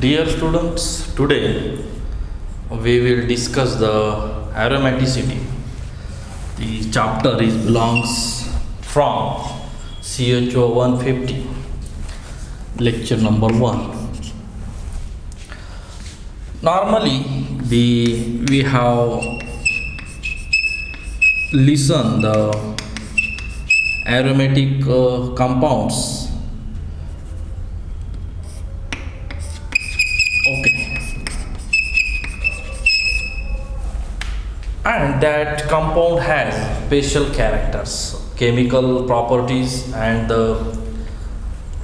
Dear students, today we will discuss the aromaticity. The chapter is belongs from CHO 150, lecture number 1. Normally, we have listened the aromatic compounds. Okay, and that compound has special characters, chemical properties, and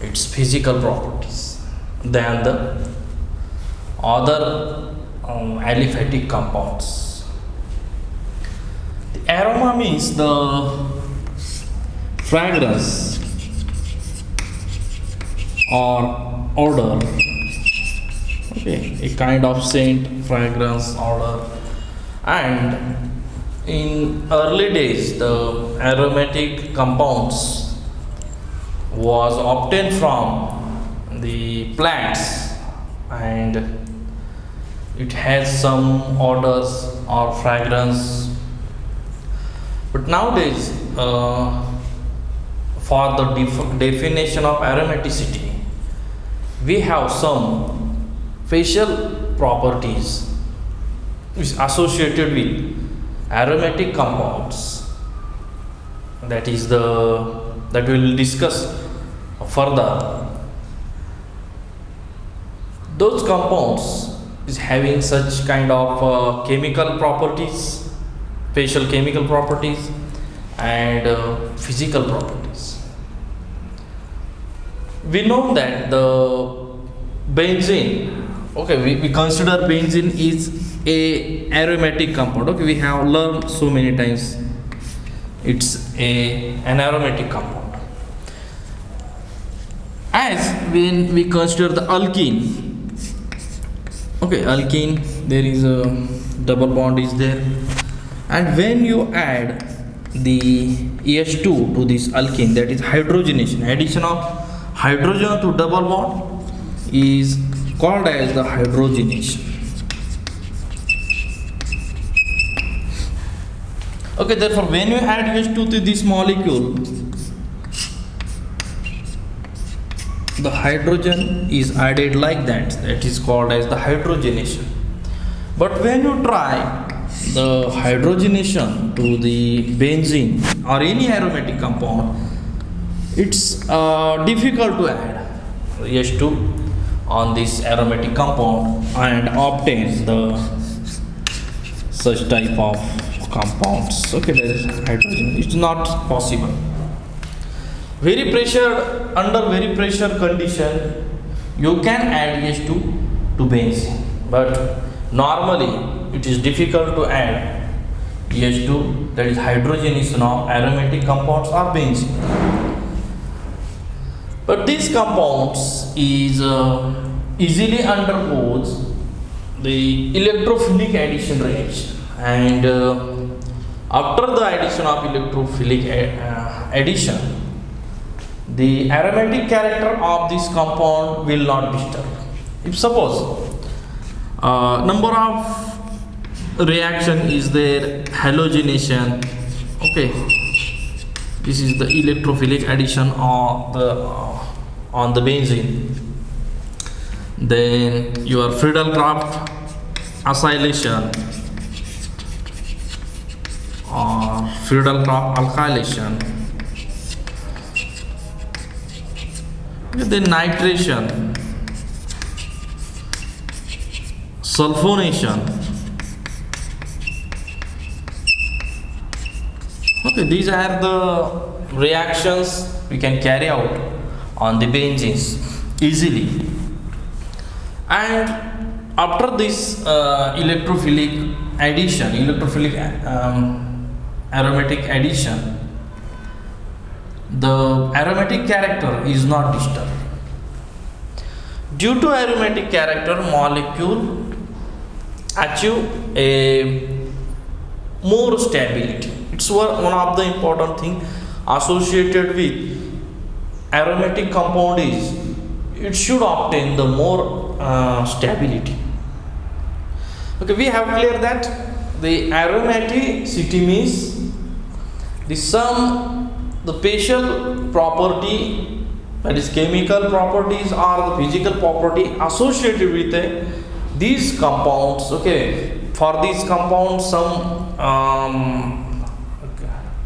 its physical properties than the other aliphatic compounds. The aroma means the fragrance or odor. Okay, a kind of scent, fragrance, odor. And in early days, the aromatic compounds was obtained from the plants, and it has some odors or fragrance. But nowadays, for the definition of aromaticity, we have some facial properties is associated with aromatic compounds. That we will discuss further. Those compounds is having such kind of chemical properties, facial chemical properties, and physical properties. We know that the benzene, okay, we consider benzene is a aromatic compound. Okay, we have learned so many times it's an aromatic compound. As when we consider the alkene, okay, alkene, there is a double bond is there, and when you add the H2 to this alkene, that is hydrogenation, addition of hydrogen to double bond is called as the hydrogenation. Okay, therefore when you add H2 to this molecule, the hydrogen is added like that is called as the hydrogenation. But when you try the hydrogenation to the benzene or any aromatic compound, it's difficult to add H2 on this aromatic compound and obtain the such type of compounds. Okay, there is hydrogen. It's not possible. Under very pressure condition, you can add H2 to benzene, but normally it is difficult to add H2, that is hydrogenation of aromatic compounds or benzene. But these compounds is easily undergoes the electrophilic addition reaction, and after the addition of electrophilic addition, the aromatic character of this compound will not disturb. If suppose number of reaction is there, halogenation, okay, this is the electrophilic addition of on the benzene. Then your Friedel-Crafts acylation or Friedel-Crafts alkylation. Then nitration, sulfonation. Okay, these are the reactions we can carry out on the benzenes easily. And after this electrophilic aromatic addition, the aromatic character is not disturbed. Due to aromatic character, molecule achieve a more stability. It's one of the important thing associated with aromatic compound is it should obtain the more stability. Okay, we have clear that the aromaticity means the special property, that is chemical properties or the physical property associated with these compounds. Okay, for these compounds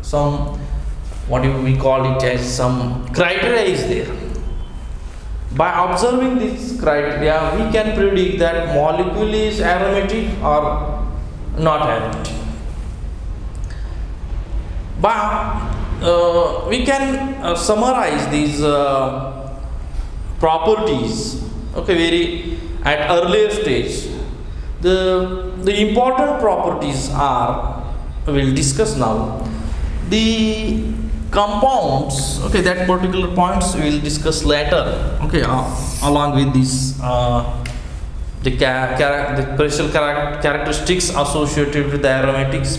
some what do we call it as some criteria is there. By observing this criteria, we can predict that molecule is aromatic or not aromatic. But we can summarize these properties. Okay, very at earlier stage. The important properties are, we will discuss now. The compounds, okay, that particular points we will discuss later. Okay, along with this the special characteristics associated with the aromatics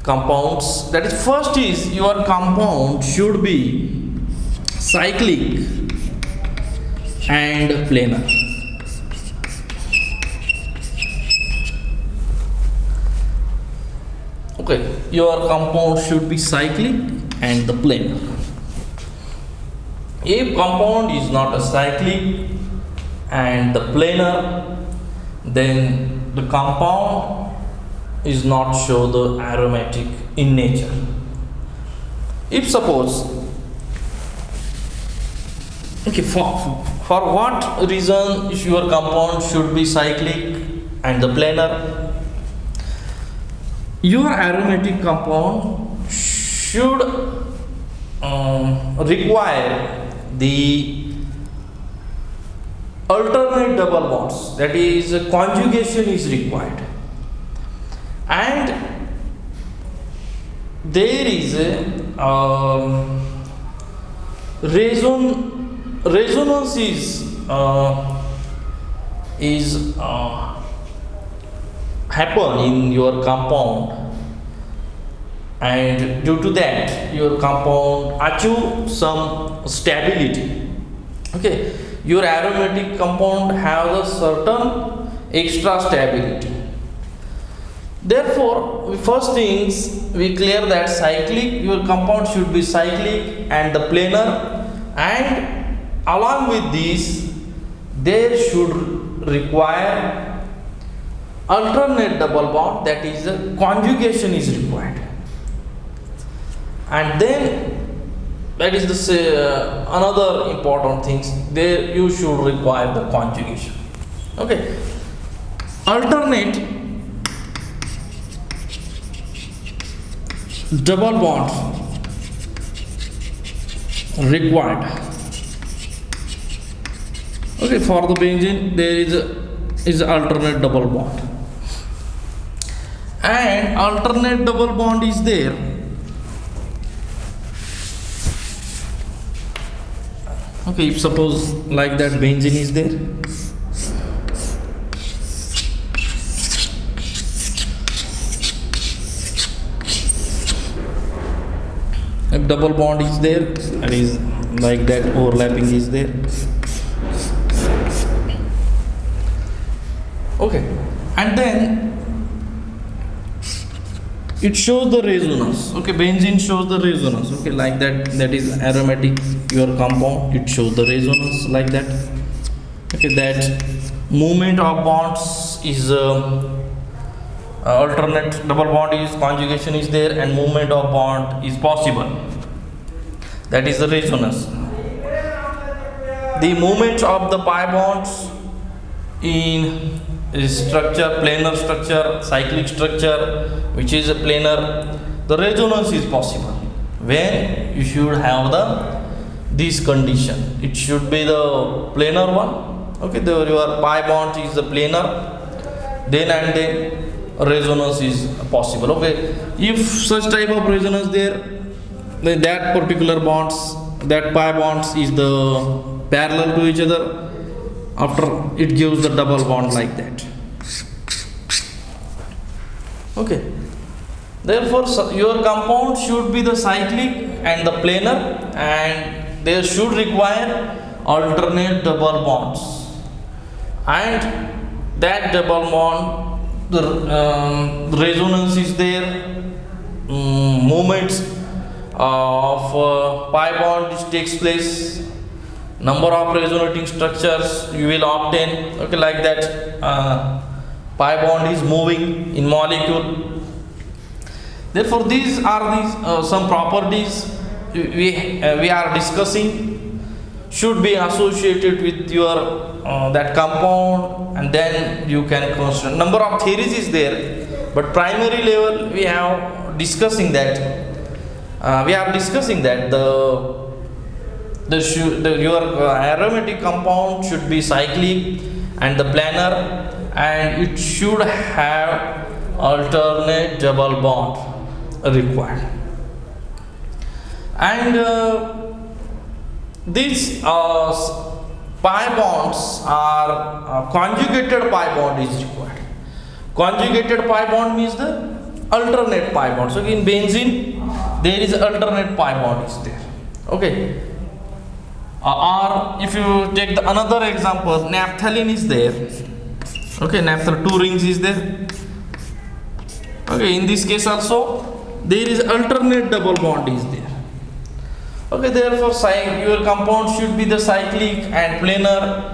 compounds. That is, first is your compound should be cyclic and planar. Okay, your compound should be cyclic and the planar. If compound is not a cyclic and the planar, then the compound is not show the aromatic in nature. If suppose, okay, for what reason your compound should be cyclic and the planar? Your aromatic compound should require the alternate double bonds, that is conjugation is required, and there is a resonance is happen in your compound, and due to that your compound achieve some stability. Okay, your aromatic compound has a certain extra stability. Therefore, first things we clear that cyclic, your compound should be cyclic and the planar, and along with this there should require alternate double bond, that is conjugation is required, and then that is the another important things, there you should require the conjugation. Okay, alternate double bond required. Okay, for the benzene there is alternate double bond, and alternate double bond is there. Okay, if suppose like that benzene is there, if double bond is there, that is like that overlapping is there. Okay, and then it shows the resonance. Okay, benzene shows the resonance. Okay, like that, that is aromatic your compound, it shows the resonance like that. Okay, that movement of bonds is alternate double bond is conjugation is there, and movement of bond is possible, that is the resonance. The movement of the pi bonds in structure, planar structure, cyclic structure, which is a planar, the resonance is possible when you should have this condition. It should be the planar one. Okay, your pi bond is the planar, then and then resonance is possible. Okay, if such type of resonance there, then that particular bonds, that pi bonds is the parallel to each other, after it gives the double bond like that. Okay, therefore your compound should be the cyclic and the planar, and they should require alternate double bonds. and that double bond, the resonance is there, movements of pi bond which takes place, number of resonating structures you will obtain, okay, like that. Pi bond is moving in molecule. Therefore these are some properties we are discussing should be associated with your that compound, and then you can consider. Number of theories is there, but primary level we have discussing that your aromatic compound should be cyclic and the planar, and it should have alternate double bond required. And these pi bonds are conjugated pi bond is required. Conjugated pi bond means the alternate pi bond. So in benzene there is alternate pi bond is there. Okay. Or if you take the another example, naphthalene is there. Okay, naphthalene 2 rings is there. Okay, in this case also there is alternate double bond is there. Okay, therefore your compound should be the cyclic and planar.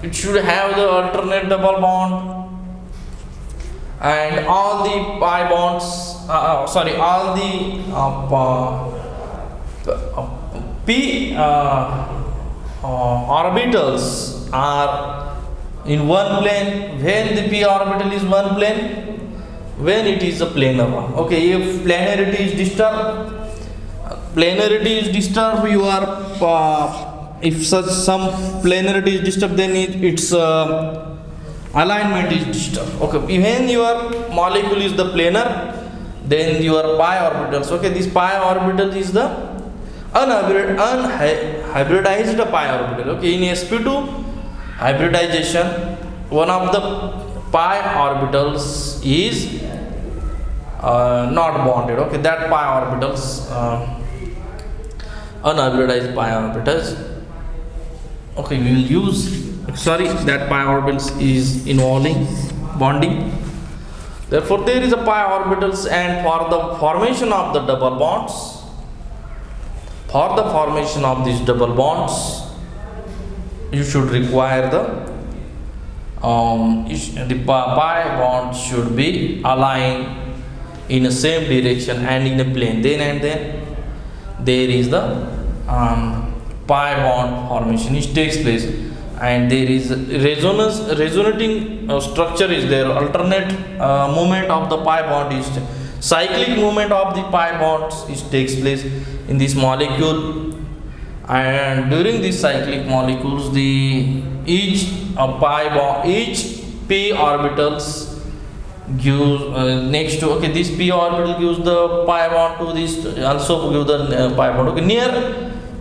It should have the alternate double bond, and all the pi bonds, all the p orbitals are in one plane. When the p orbital is one plane, when it is a planar one. Okay, if planarity is disturbed, you are if such some planarity is disturbed, then its alignment is disturbed. Okay, when your molecule is the planar, then your pi orbitals. Okay, this pi orbital is the unhybridized pi orbital. Okay, in sp2 hybridization, one of the pi orbitals is not bonded. Okay, that pi orbitals, unhybridized pi orbitals. Okay, we will use. That pi orbitals is involving bonding. Therefore, there is a pi orbitals, and for the formation of the double bonds. For the formation of these double bonds, you should require the pi bond should be aligned in the same direction and in a plane. Then there is the pi bond formation which takes place, and there is resonating structure is there. Alternate movement of the pi bond is cyclic movement of the pi bonds takes place in this molecule, and during these cyclic molecules, each p orbitals gives next to, okay, this p orbital gives the pi bond to this, also give the pi bond. Okay,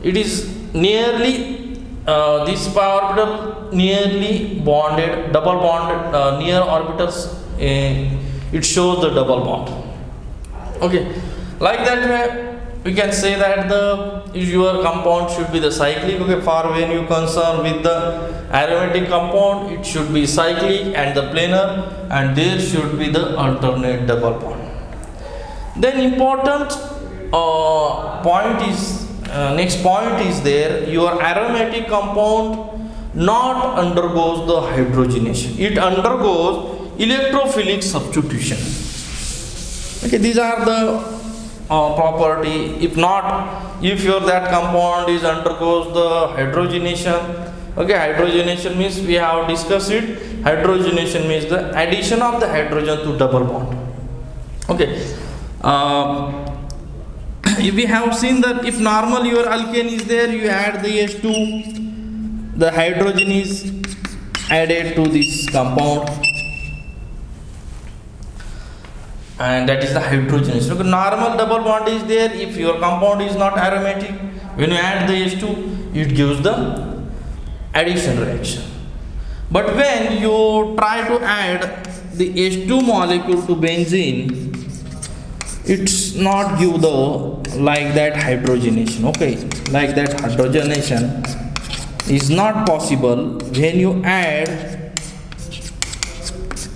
it is nearly this pi orbital nearly bonded, double bonded, near orbitals. It shows the double bond. Okay, like that way we can say that your compound should be the cyclic. Okay, for when you concern with the aromatic compound, it should be cyclic and the planar, and there should be the alternate double bond. Then important point is next point is there. Your aromatic compound not undergoes the hydrogenation; it undergoes electrophilic substitution. Okay, these are the property. If not, if that compound is undergoes the hydrogenation. Okay, hydrogenation means we have discussed it. Hydrogenation means the addition of the hydrogen to double bond. Okay, if we have seen that if normal your alkane is there, you add the H2, the hydrogen is added to this compound, and that is the hydrogenation. Okay, normal double bond is there. If your compound is not aromatic, when you add the H2, it gives the addition reaction. But when you try to add the H2 molecule to benzene, it's not give the like that hydrogenation. Okay, like that hydrogenation is not possible when you add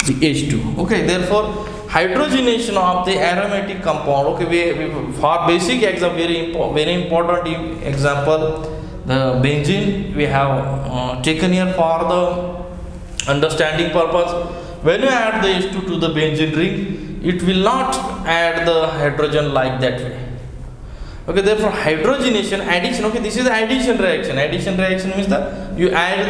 the H2. Okay, therefore hydrogenation of the aromatic compound. Okay, we for basic exam, very important example, the benzene we have taken here for the understanding purpose. When you add the H2 to the benzene ring, it will not add the hydrogen like that way. Okay, therefore hydrogenation, addition. Okay, this is the addition reaction. Addition reaction means that you add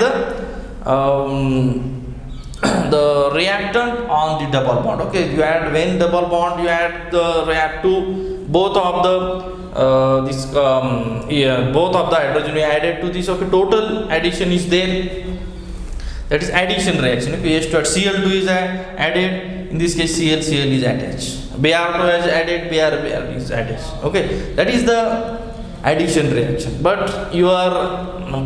the reactant on the double bond. Okay, you add when double bond, you add the react to both of the both of the hydrogen you added to this. Okay, total addition is there. That is addition reaction. Okay, Cl2 is added. In this case, Cl is attached. Br2 is added. Br is attached. Okay, that is the addition reaction. But your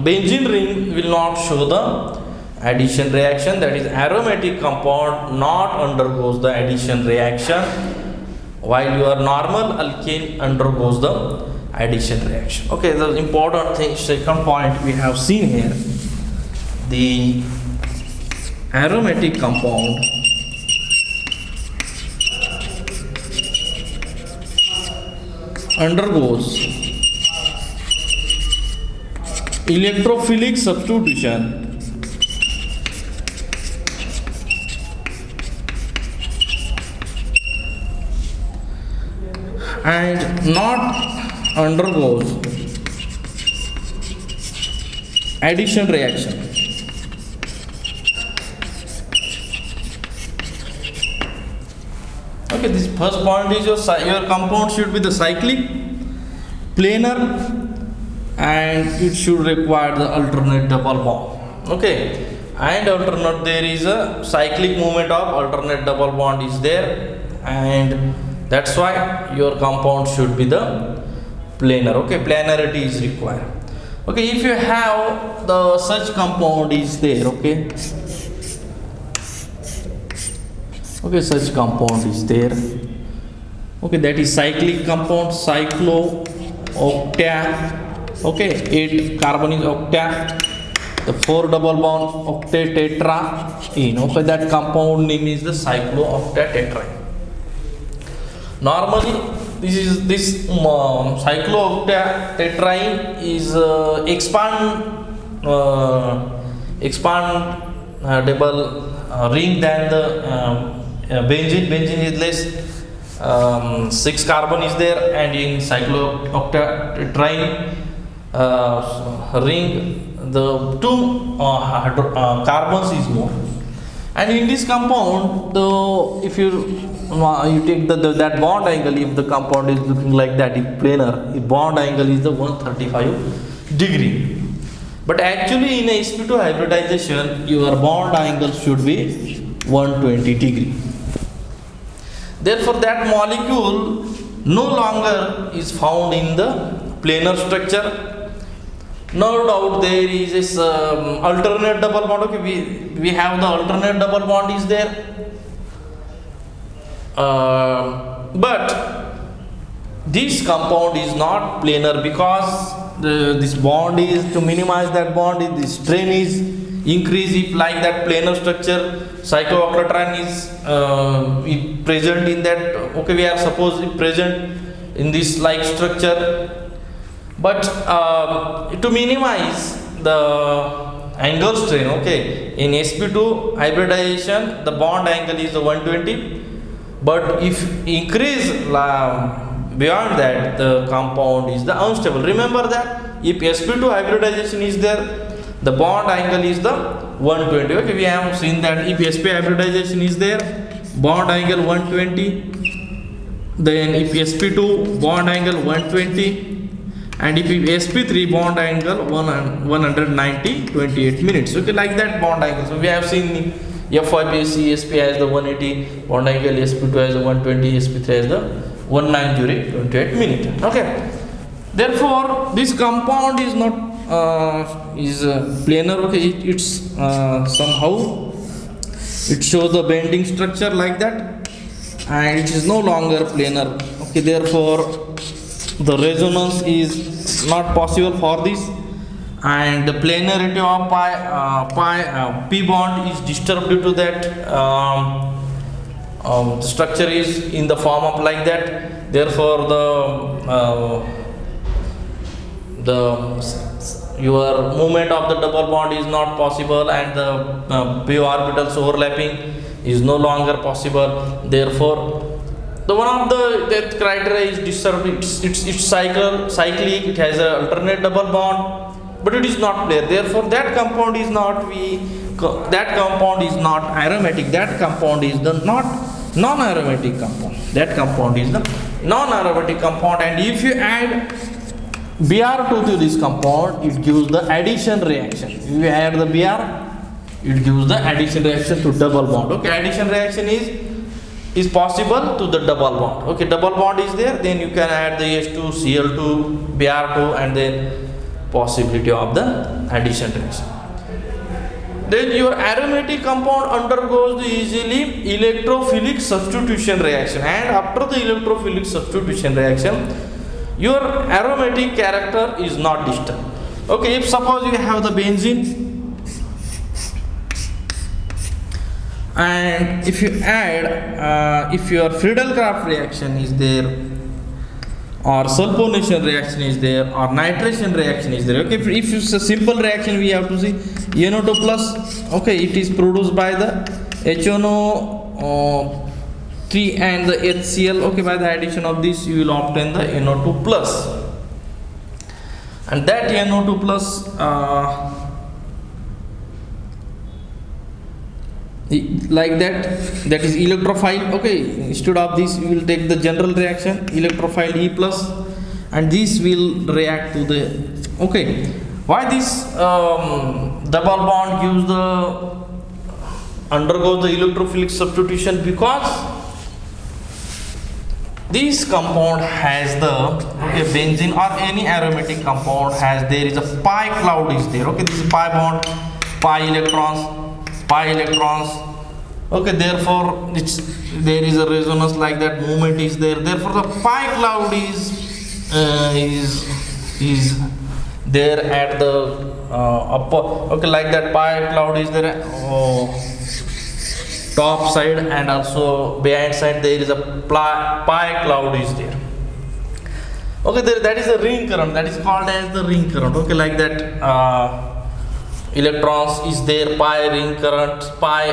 benzene ring will not show the addition reaction. That is, aromatic compound not undergoes the addition reaction, while your normal alkane undergoes the addition reaction. Okay, the important thing, second point we have seen here, the aromatic compound undergoes electrophilic substitution and not undergoes addition reaction. Okay, this first point is your compound should be the cyclic, planar, and it should require the alternate double bond. Okay, and alternate, there is a cyclic movement of alternate double bond is there, and that's why your compound should be the planar. Okay, planarity is required. Okay, if you have the such compound is there, okay, such compound is there. Okay, that is cyclic compound, cyclo octa. Okay, 8 carbon is octa, the 4 double bond octet tetra. Okay, that compound name is the cyclooctatetraene. Normally, this cyclooctatetraene is expandable ring than the benzene. Benzene is less, 6 carbon is there, and in cyclooctatetraene ring the 2 carbons is more. And in this compound, if you take that bond angle, if the compound is looking like that, if planar, the bond angle is the 135 degree. But actually in a sp2 hybridization, your bond angle should be 120 degree. Therefore, that molecule no longer is found in the planar structure. No doubt there is this alternate double bond. Okay, we have the alternate double bond is there, but this compound is not planar because this bond is, to minimize that bond, the strain is increase if like that planar structure. Cyclooctatetraene is present in that. Okay, we are suppose it present in this like structure. But to minimize the angle strain, okay, in sp2 hybridization the bond angle is 120, but if increase beyond that, the compound is the unstable. Remember that if sp2 hybridization is there, the bond angle is the 120. Okay, we have seen that if sp hybridization is there, bond angle 120, then if sp2 bond angle 120, and if sp3 bond angle 190 28 minutes. Okay, like that bond angle. So we have seen F5BC, sp has the 180 bond angle, sp2 has the 120, sp3 has the 190 28 minutes. Okay, therefore this compound is not planar. Okay, it's somehow it shows the bending structure like that, and it is no longer planar. Okay, therefore the resonance is not possible for this, and the planarity of p bond is disturbed due to that the structure is in the form of like that. Therefore your movement of the double bond is not possible, and the p orbitals overlapping is no longer possible. Therefore the one of the that criteria is disturbed. It's cyclic, it has an alternate double bond, but it is not there. Therefore that compound is not aromatic. That compound is the non-aromatic compound. That compound is the non-aromatic compound. And if you add Br2 to this compound, it gives the addition reaction. If you add the Br, it gives the addition reaction to double bond. Okay, addition reaction is possible to the double bond. Okay, double bond is there, then you can add the H2, Cl2, Br2, and then possibility of the addition reaction. Then your aromatic compound undergoes the easily electrophilic substitution reaction, and after the electrophilic substitution reaction, your aromatic character is not disturbed. Okay, if suppose you have the benzene, and if you add if your Friedel-Crafts reaction is there, or sulfonation reaction is there, or nitration reaction is there. Okay, if it's a simple reaction, we have to see NO2 plus. Okay, it is produced by the HNO3 and the HCl. Okay, by the addition of this you will obtain the NO2 plus, and that NO2 plus like that is electrophile. Okay, instead of this we will take the general reaction, electrophile E plus, and this will react to the. Okay, why this double bond undergoes the electrophilic substitution? Because this compound has the benzene or any aromatic compound has, there is a pi cloud is there. Okay, this is pi bond, pi electrons. Okay, therefore there is a resonance like that, movement is there. Therefore the pi cloud is there at the upper. Okay, like that pi cloud is there top side, and also behind side there is a pi cloud is there. Okay, that is a ring current, that is called as the ring current. Okay, like that electrons is there, pi ring current, pi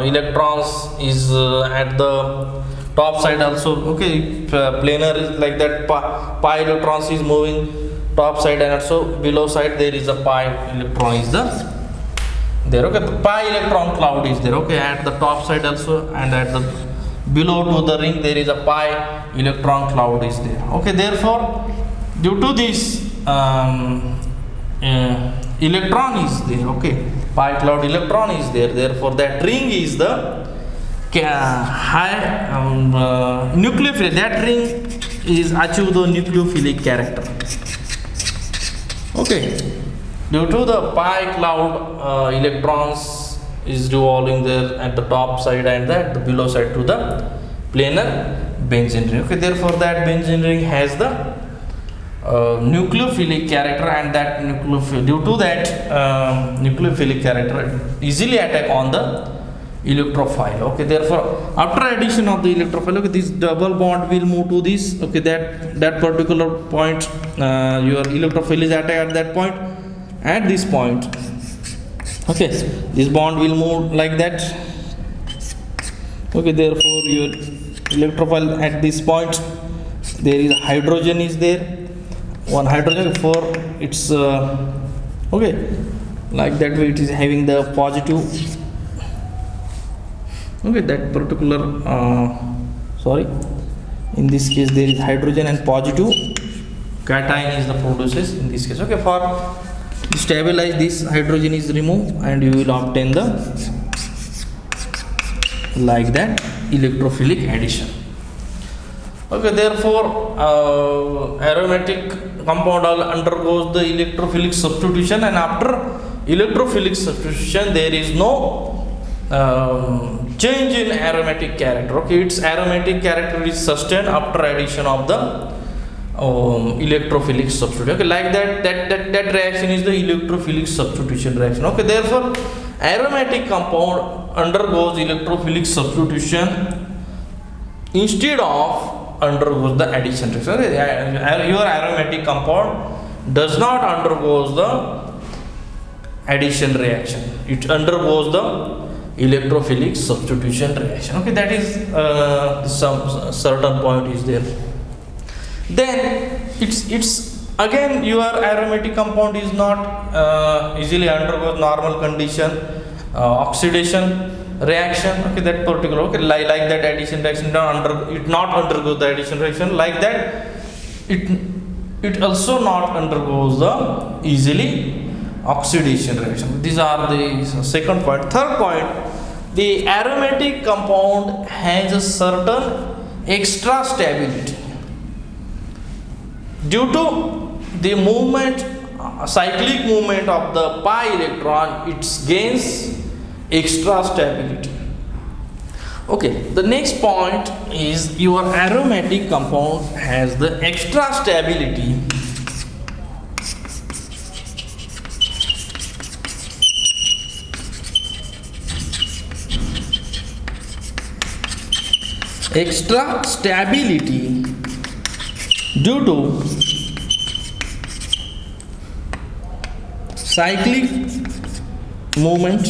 electrons is at the top side also. Okay, planar is like that, pi electrons is moving top side, and also below side there is a pi electron is there. Okay, pi electron cloud is there. Okay, at the top side also, and at the below to the ring there is a pi electron cloud is there. Okay, therefore due to this electron is there. Okay, pi cloud electron is there. Therefore that ring is the high nucleophilic. That ring is achieve the nucleophilic character. Okay, due to the pi cloud electrons is revolving there at the top side and the below side to the planar benzene ring. Okay, therefore that benzene ring has the nucleophilic character, and that due to that nucleophilic character easily attack on the electrophile. Okay, therefore after addition of the electrophile, okay, this double bond will move to this. Okay, that particular point your electrophile is attacked at that point, at this point. Okay, this bond will move like that. Okay, therefore your electrophile at this point, there is hydrogen is there, one hydrogen, for it's okay, like that way it is having the positive. Okay, that particular in this case there is hydrogen and positive cation is the produces in this case. Okay, for to stabilize this, hydrogen is removed, and you will obtain the like that electrophilic addition. Okay, therefore aromatic compound undergoes the electrophilic substitution, and after electrophilic substitution there is no change in aromatic character. Okay, its aromatic character is sustained after addition of the electrophilic substitution. Okay, like that reaction is the electrophilic substitution reaction. Okay, therefore aromatic compound undergoes electrophilic substitution instead of undergoes the addition reaction. Okay, your aromatic compound does not undergoes the addition reaction, it undergoes the electrophilic substitution reaction. Okay, that is some certain point is there. Then it's again your aromatic compound is not easily undergoes normal condition oxidation reaction. Okay, that particular, okay, like that addition reaction not undergoes the addition reaction, like that it also not undergoes the easily oxidation reaction. These are the second point. Third point, the aromatic compound has a certain extra stability due to the movement, cyclic movement of the pi electron. It gains extra stability. Okay, the next point is your aromatic compound has the extra stability due to cyclic movement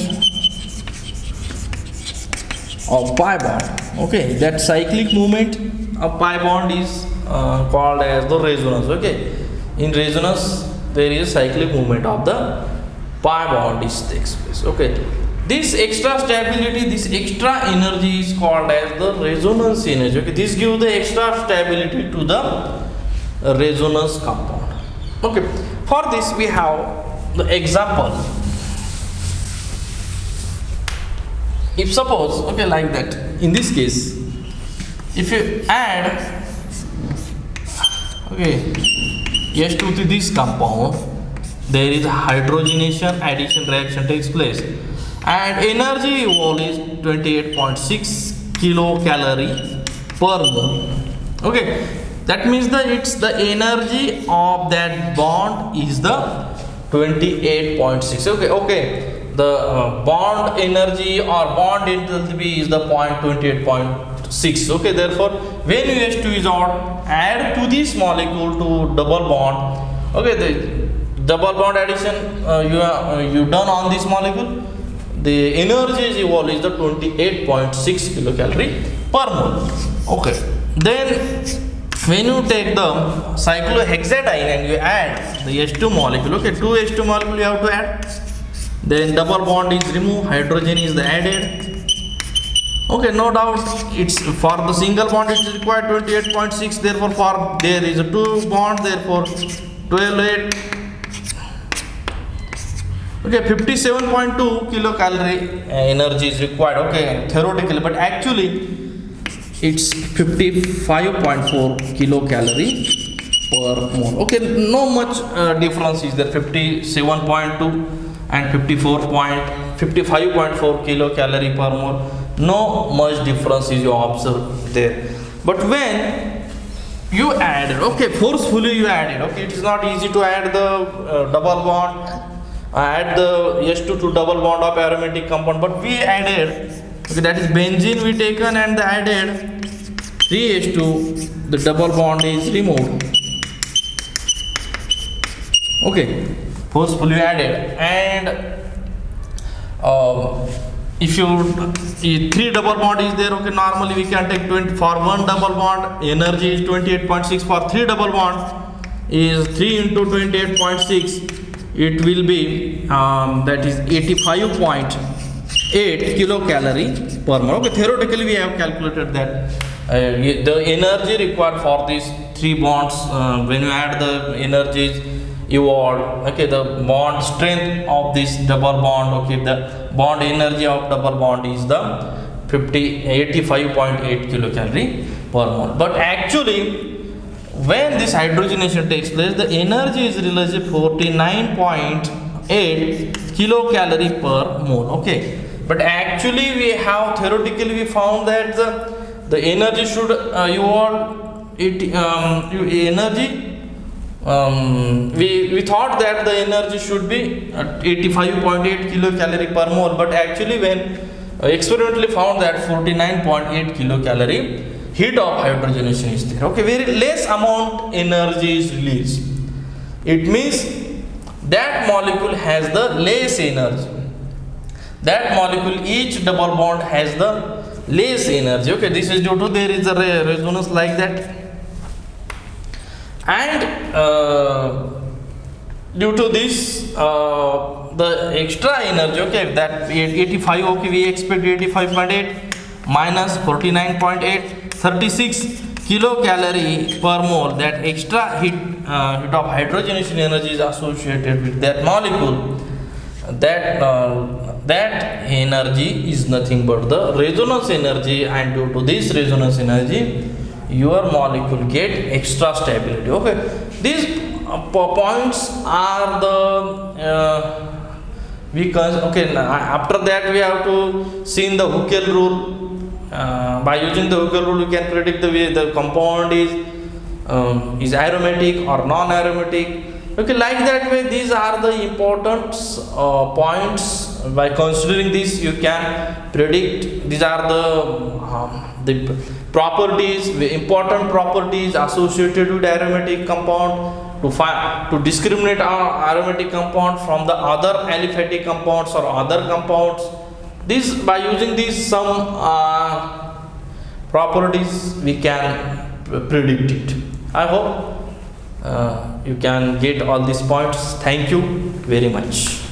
of pi bond. Okay, that cyclic movement of pi bond is called as the resonance. Okay, in resonance there is cyclic movement of the pi bond is takes place. Okay, this extra stability, this extra energy is called as the resonance energy. Okay, this gives the extra stability to the resonance compound. Okay, for this we have the example. If suppose, okay, like that, in this case, if you add, okay, H2 to this compound, there is hydrogenation addition reaction takes place, and energy evolved is 28.6 kilocalorie per mole. Okay, that means that it's the energy of that bond is the 28.6. Okay, the bond energy or bond enthalpy is the 28.6. Okay, therefore when H2 is odd, add to this molecule to double bond. Okay, the double bond addition you done on this molecule, the energy is evolved is the 28.6 kilocalorie per mole. Okay, then when you take the cyclohexadiene and you add the H2 molecule, okay, 2 H2 molecule you have to add, then double bond is removed, hydrogen is the added. Okay, no doubt it's for the single bond it is required 28.6, therefore for there is a 2 bond, therefore 12.8. Okay, 57.2 kilocalorie energy is required. Okay, theoretically, but actually it's 55.4 kilocalorie per mole. Okay, no much difference is there, 57.2 and 55.4 kilocalorie per mole. No much difference is you observe there. But when you add, okay, forcefully you add it. Okay, it is not easy to add the double bond, add the H2 to double bond of aromatic compound, but we added, okay, that is benzene we taken and the added 3H2, the double bond is removed. Okay, forcefully added, and if you 3 double bond is there, okay, normally we can take 20 for 1 double bond, energy is 28.6, for 3 double bond is 3 into 28.6, it will be that is 85.8 kilocalorie per mole. Okay, theoretically we have calculated that the energy required for these 3 bonds, when you add the energies evolved, okay, the bond strength of this double bond, okay, the bond energy of double bond is the 85.8 kilocalorie per mole. But actually when this hydrogenation takes place, the energy is released 49.8 kilocalorie per mole. Okay, but actually we have theoretically we found that the energy should evolve energy. We thought that the energy should be at 85.8 kilocalorie per mole, but actually when experimentally found that 49.8 kilocalorie heat of hydrogenation is there. Okay, very less amount energy is released. It means that molecule has the less energy. That molecule, each double bond has the less energy. Okay, this is due to there is a resonance like that. And due to this the extra energy, okay, that 85, okay, we expect 85.8 minus 49.8, 36 kilocalorie per mole. That extra heat of hydrogenation energy is associated with that molecule. That energy is nothing but the resonance energy, and due to this resonance energy your molecule get extra stability. Okay, these points are the after that we have to see in the Huckel rule. By using the Huckel rule, you can predict the way the compound is aromatic or non-aromatic. Okay, like that way, these are the important points. By considering this, you can predict. These are the properties, important properties associated with aromatic compound, to discriminate our aromatic compound from the other aliphatic compounds or other compounds. This, by using these some properties, we can predict it. I hope you can get all these points. Thank you very much.